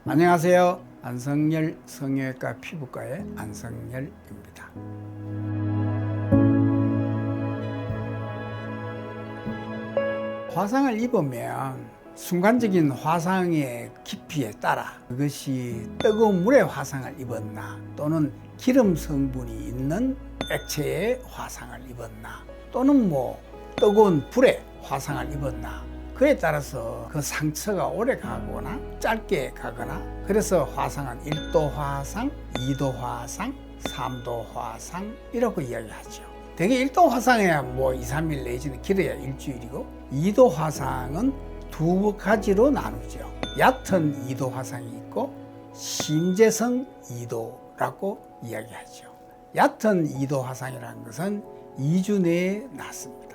안녕하세요. 안성열 성형외과 피부과의 안성열입니다. 화상을 입으면 순간적인 화상의 깊이에 따라 그것이 뜨거운 물에 화상을 입었나 또는 기름 성분이 있는 액체에 화상을 입었나 또는 뜨거운 불에 화상을 입었나 그에 따라서 그 상처가 오래 가거나 짧게 가거나 그래서 화상은 1도 화상, 2도 화상, 3도 화상이라고 이야기하죠. 대개 1도 화상이야 2, 3일 내지는 길어야 일주일이고 2도 화상은 두 가지로 나누죠. 얕은 2도 화상이 있고 심재성 2도라고 이야기하죠. 얕은 2도 화상이라는 것은 2주 내에 낫습니다.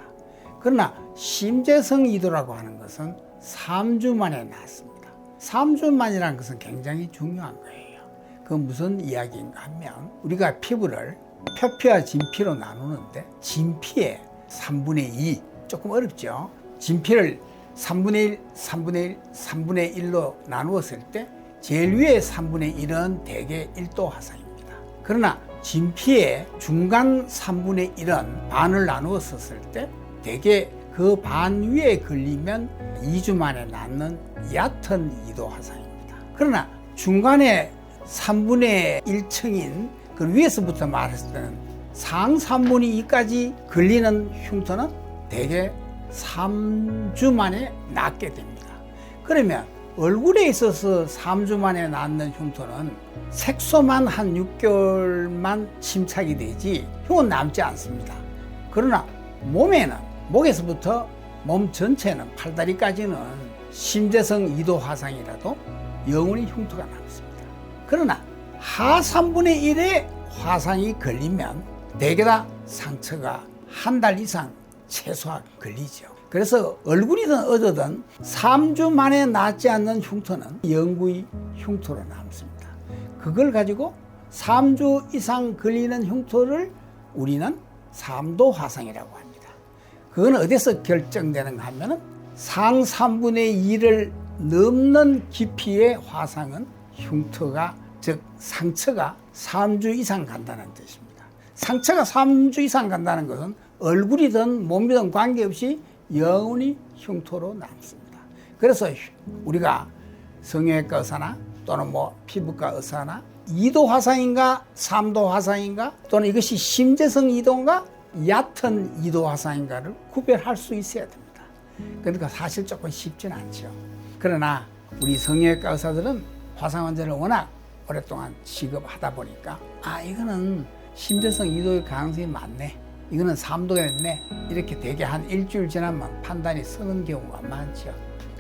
그러나 심재성 2도라고 하는 것은 3주 만에 낫습니다. 3주 만이라는 것은 굉장히 중요한 거예요. 그건 무슨 이야기인가 하면 우리가 피부를 표피와 진피로 나누는데 진피의 3분의 2, 조금 어렵죠. 진피를 3분의 1, 3분의 1, 3분의 1로 나누었을 때 제일 위의 3분의 1은 대개 1도 화상입니다. 그러나 진피의 중간 3분의 1은 반을 나누었을 때 대개 그 반 위에 걸리면 2주 만에 낫는 얕은 2도 화상입니다. 그러나 중간에 3분의 1층인 그 위에서부터 말했을 때는 상 3분의 2까지 걸리는 흉터는 대개 3주 만에 낫게 됩니다. 그러면 얼굴에 있어서 3주 만에 낫는 흉터는 색소만 한 6개월만 침착이 되지 흉은 남지 않습니다. 그러나 목에서부터 몸 전체는 팔다리까지는 심재성 2도 화상이라도 영원히 흉터가 남습니다. 그러나 하 3분의 1의 화상이 걸리면 대개 다 상처가 한 달 이상 최소한 걸리죠. 그래서 얼굴이든 어디든 3주 만에 낫지 않는 흉터는 영구히 흉터로 남습니다. 그걸 가지고 3주 이상 걸리는 흉터를 우리는 3도 화상이라고 합니다. 그건 어디서 결정되는가 하면은 상 3분의 2를 넘는 깊이의 화상은 흉터가, 즉 상처가 3주 이상 간다는 뜻입니다. 상처가 3주 이상 간다는 것은 얼굴이든 몸이든 관계없이 영원히 흉터로 남습니다. 그래서 우리가 성형외과 의사나 또는 피부과 의사나 2도 화상인가 3도 화상인가 또는 이것이 심재성 2도인가 얕은 2도 화상인가를 구별할 수 있어야 됩니다. 그러니까 사실 조금 쉽지는 않죠. 그러나 우리 성형외과 의사들은 화상 환자를 워낙 오랫동안 취급하다 보니까 이거는 심재성 2도의 가능성이 많네, 이거는 3도겠네, 이렇게 되게 한 일주일 지나면 판단이 서는 경우가 많죠.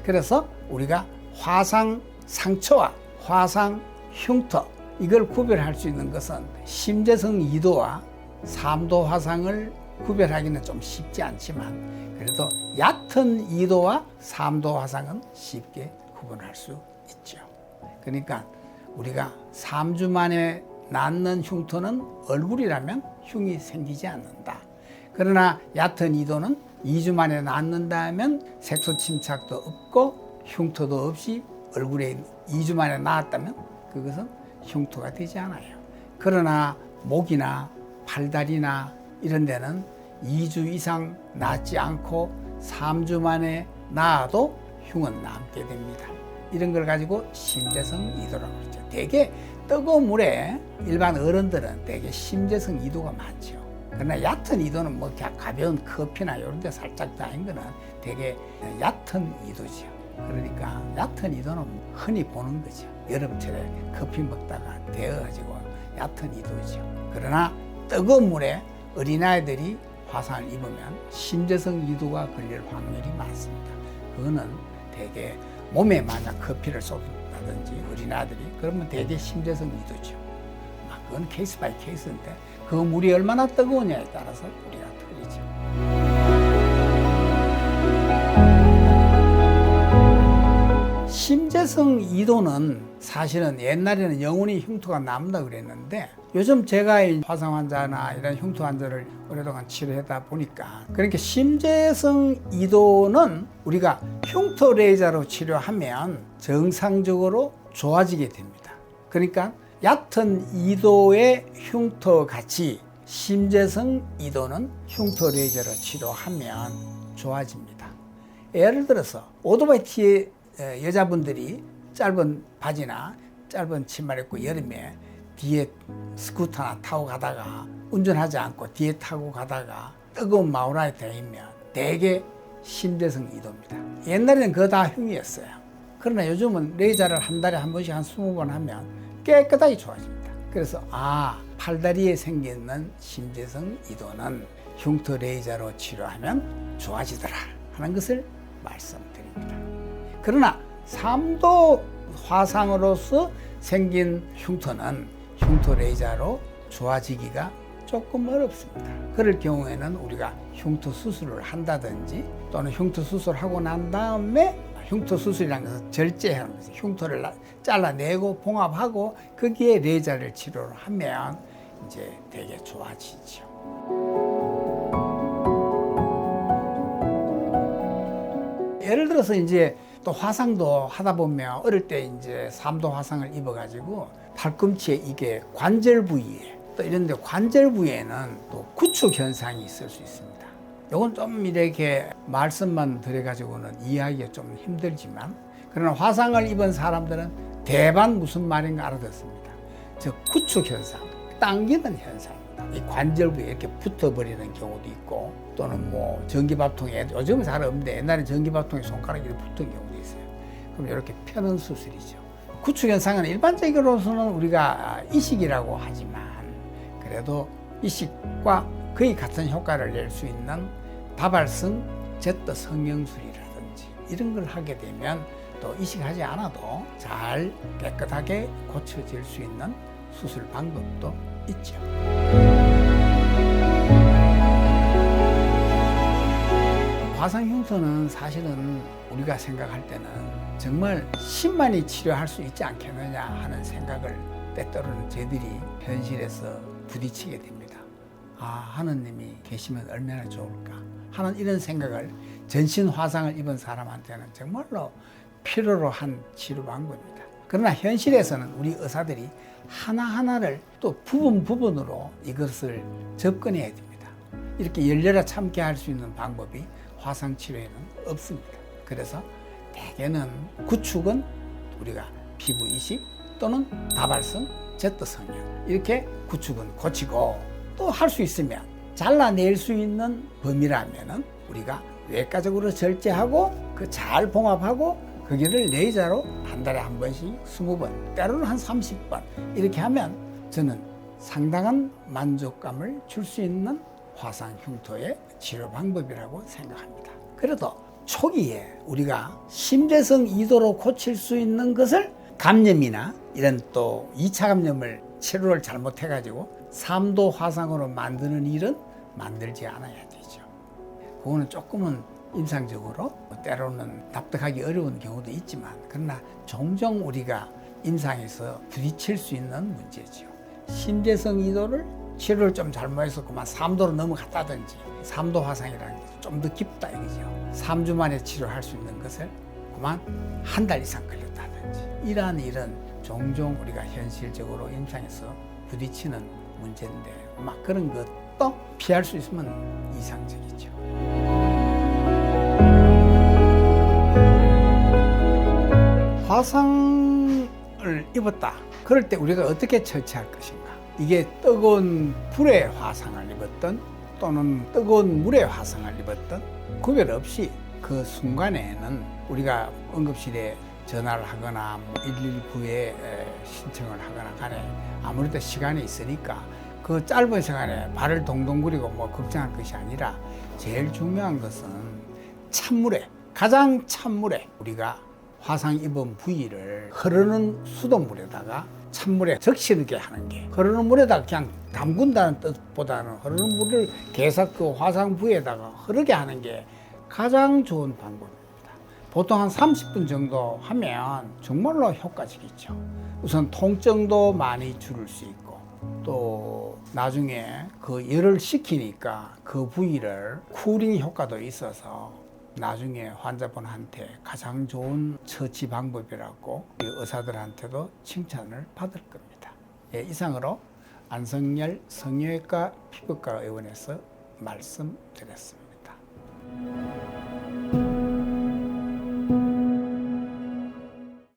그래서 우리가 화상 상처와 화상 흉터 이걸 구별할 수 있는 것은 심재성 2도와 3도 화상을 구별하기는 좀 쉽지 않지만 그래도 얕은 2도와 3도 화상은 쉽게 구분할 수 있죠. 그러니까 우리가 3주 만에 낫는 흉터는 얼굴이라면 흉이 생기지 않는다. 그러나 얕은 2도는 2주 만에 낫는다면 색소 침착도 없고 흉터도 없이 얼굴에 2주 만에 나았다면 그것은 흉터가 되지 않아요. 그러나 목이나 팔다리나 이런 데는 2주 이상 낫지 않고 3주 만에 나아도 흉은 남게 됩니다. 이런 걸 가지고 심재성 2도라고 그러죠. 대개 뜨거운 물에 일반 어른들은 대개 심재성 2도가 많죠. 그러나 얕은 2도는 가벼운 커피나 이런 데 살짝 다닌 거는 되게 얕은 2도죠. 그러니까 얕은 2도는 흔히 보는 거죠. 여름철에 커피 먹다가 데워가지고 얕은 2도죠. 그러나 뜨거운 물에 어린아이들이 화상을 입으면 심재성 2도가 걸릴 확률이 많습니다. 그거는 대개 몸에 만약 커피를 쏟는다든지 어린아이들이 그러면 대개 심재성 2도죠. 그건 케이스 바이 케이스인데 그 물이 얼마나 뜨거우냐에 따라서 우리가 틀리죠. 심재성 2도는 사실은 옛날에는 영원히 흉터가 남는다 그랬는데 요즘 제가 화상 환자나 이런 흉터 환자를 오랫동안 치료하다 보니까 그러니까 심재성 2도는 우리가 흉터 레이저로 치료하면 정상적으로 좋아지게 됩니다. 그러니까 얕은 이도의 흉터 같이 심재성 이도는 흉터 레이저로 치료하면 좋아집니다. 예를 들어서 오토바이 티에 여자분들이 짧은 바지나 짧은 치마를 입고 여름에 뒤에 스쿠터나 타고 가다가 운전하지 않고 뒤에 타고 가다가 뜨거운 마우라에 대이면 대개 심재성 이도입니다. 옛날에는 그거 다 흉이었어요. 그러나 요즘은 레이저를 한 달에 한 번씩 한 20번 하면 깨끗하게 좋아집니다. 그래서 팔다리에 생기는 심재성 이도는 흉터 레이저로 치료하면 좋아지더라 하는 것을 말씀드립니다. 그러나 3도 화상으로서 생긴 흉터는 흉터 레이저로 좋아지기가 조금 어렵습니다. 그럴 경우에는 우리가 흉터 수술을 한다든지 또는 흉터 수술하고 난 다음에 흉터 수술이라는 것은 절제하는 거죠. 흉터를 잘라내고 봉합하고 거기에 레이저를 치료를 하면 이제 되게 좋아지죠. 예를 들어서 이제 또 화상도 하다 보면 어릴 때 이제 3도 화상을 입어가지고 팔꿈치에 이게 관절 부위에 또 이런데 관절 부위에는 또 구축 현상이 있을 수 있습니다. 이건 좀 이렇게 말씀만 드려가지고는 이해하기가 좀 힘들지만 그러나 화상을 입은 사람들은 대반 무슨 말인가 알아듣습니다. 즉 구축 현상, 당기는 현상입니다. 이 관절 부위에 이렇게 붙어버리는 경우도 있고 또는 뭐 전기밥통에 요즘은 잘 없는데 옛날에 전기밥통에 손가락이 붙은 경우도 있어요. 그럼 이렇게 펴는 수술이죠. 구축 현상은 일반적으로서는 우리가 이식이라고 하지만 그래도 이식과 거의 같은 효과를 낼 수 있는 다발성 제트 성형술이라든지 이런 걸 하게 되면 또 이식하지 않아도 잘 깨끗하게 고쳐질 수 있는 수술 방법도 있죠. 화상 흉터는 사실은 우리가 생각할 때는 정말 심만이 치료할 수 있지 않겠느냐 하는 생각을 때때로는 저희들이 현실에서 부딪히게 됩니다. 하느님이 계시면 얼마나 좋을까 하는 이런 생각을 전신 화상을 입은 사람한테는 정말로 필요로 한 치료 방법입니다. 그러나 현실에서는 우리 의사들이 하나하나를 또 부분으로 이것을 접근해야 됩니다. 이렇게 열려라 참게 할 수 있는 방법이 화상 치료에는 없습니다. 그래서 대개는 구축은 우리가 피부 이식 또는 다발성 제트 성형 이렇게 구축은 고치고 또 할 수 있으면 잘라낼 수 있는 범위라면은 우리가 외과적으로 절제하고 그 잘 봉합하고 거기를 레이저로 한 달에 한 번씩 20번 때로는 한 30번 이렇게 하면 저는 상당한 만족감을 줄 수 있는 화상 흉터의 치료 방법이라고 생각합니다. 그래도 초기에 우리가 심재성 이도로 고칠 수 있는 것을 감염이나 이런 또 2차 감염을 치료를 잘못해가지고 3도 화상으로 만드는 일은 만들지 않아야 되죠. 그거는 조금은 임상적으로 때로는 납득하기 어려운 경우도 있지만 그러나 종종 우리가 임상에서 부딪힐 수 있는 문제죠. 심재성 이도를 치료를 좀 잘못해서 그만 3도로 넘어갔다든지 3도 화상이라는 게 좀 더 깊다 이거죠. 3주 만에 치료할 수 있는 것을 그만 한 달 이상 걸렸다든지 이러한 일은 종종 우리가 현실적으로 임상에서 부딪히는 문제인데 막 그런 것도 피할 수 있으면 이상적이죠. 화상을 입었다. 그럴 때 우리가 어떻게 처치할 것인가? 이게 뜨거운 불의 화상을 입었던 또는 뜨거운 물의 화상을 입었던 구별 없이 그 순간에는 우리가 응급실에 전화를 하거나 119에 신청을 하거나 간에 아무래도 시간이 있으니까 그 짧은 시간에 발을 동동구리고 뭐 걱정할 것이 아니라 제일 중요한 것은 찬물에 가장 찬물에 우리가 화상 입은 부위를 흐르는 수돗물에다가 찬물에 적시게 하는 게 흐르는 물에다가 그냥 담근다는 뜻보다는 흐르는 물을 계속 그 화상 부위에다가 흐르게 하는 게 가장 좋은 방법입니다. 보통 한 30분 정도 하면 정말로 효과적이죠. 우선 통증도 많이 줄일 수 있고 또 나중에 그 열을 식히니까 그 부위를 쿠링 효과도 있어서 나중에 환자분한테 가장 좋은 처치 방법이라고 의사들한테도 칭찬을 받을 겁니다. 예, 이상으로 안성열 성형외과 피부과 의원에서 말씀드렸습니다.